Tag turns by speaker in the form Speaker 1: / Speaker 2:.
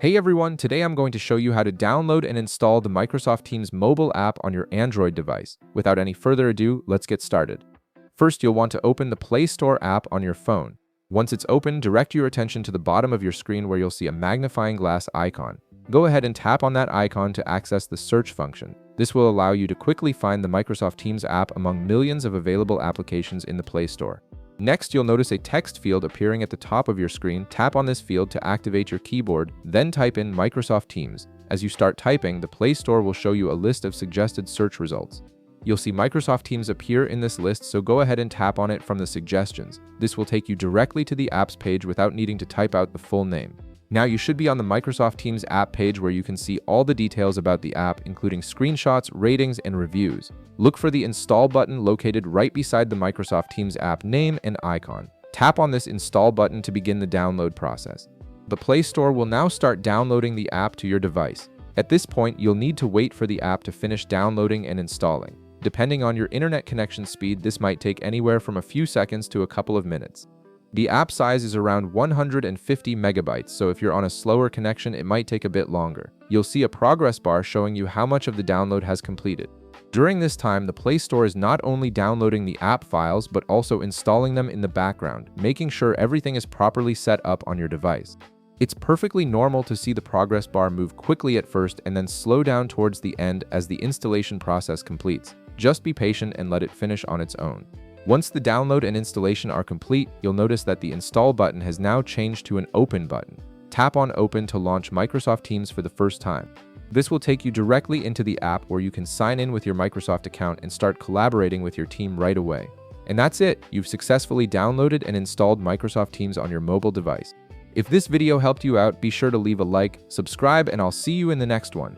Speaker 1: Hey everyone, today I'm going to show you how to download and install the Microsoft Teams mobile app on your Android device. Without any further ado, let's get started. First, you'll want to open the Play Store app on your phone. Once it's open, direct your attention to the bottom of your screen where you'll see a magnifying glass icon. Go ahead and tap on that icon to access the search function. This will allow you to quickly find the Microsoft Teams app among millions of available applications in the Play Store. Next, you'll notice a text field appearing at the top of your screen. Tap on this field to activate your keyboard, then type in Microsoft Teams. As you start typing, the Play Store will show you a list of suggested search results. You'll see Microsoft Teams appear in this list, so go ahead and tap on it from the suggestions. This will take you directly to the apps page without needing to type out the full name. Now you should be on the Microsoft Teams app page where you can see all the details about the app, including screenshots, ratings, and reviews. Look for the Install button located right beside the Microsoft Teams app name and icon. Tap on this Install button to begin the download process. The Play Store will now start downloading the app to your device. At this point, you'll need to wait for the app to finish downloading and installing. Depending on your internet connection speed, this might take anywhere from a few seconds to a couple of minutes. The app size is around 150 megabytes, so if you're on a slower connection, it might take a bit longer. You'll see a progress bar showing you how much of the download has completed. During this time, the Play Store is not only downloading the app files, but also installing them in the background, making sure everything is properly set up on your device. It's perfectly normal to see the progress bar move quickly at first and then slow down towards the end as the installation process completes. Just be patient and let it finish on its own. Once the download and installation are complete, you'll notice that the Install button has now changed to an Open button. Tap on Open to launch Microsoft Teams for the first time. This will take you directly into the app where you can sign in with your Microsoft account and start collaborating with your team right away. And that's it! You've successfully downloaded and installed Microsoft Teams on your mobile device. If this video helped you out, be sure to leave a like, subscribe, and I'll see you in the next one.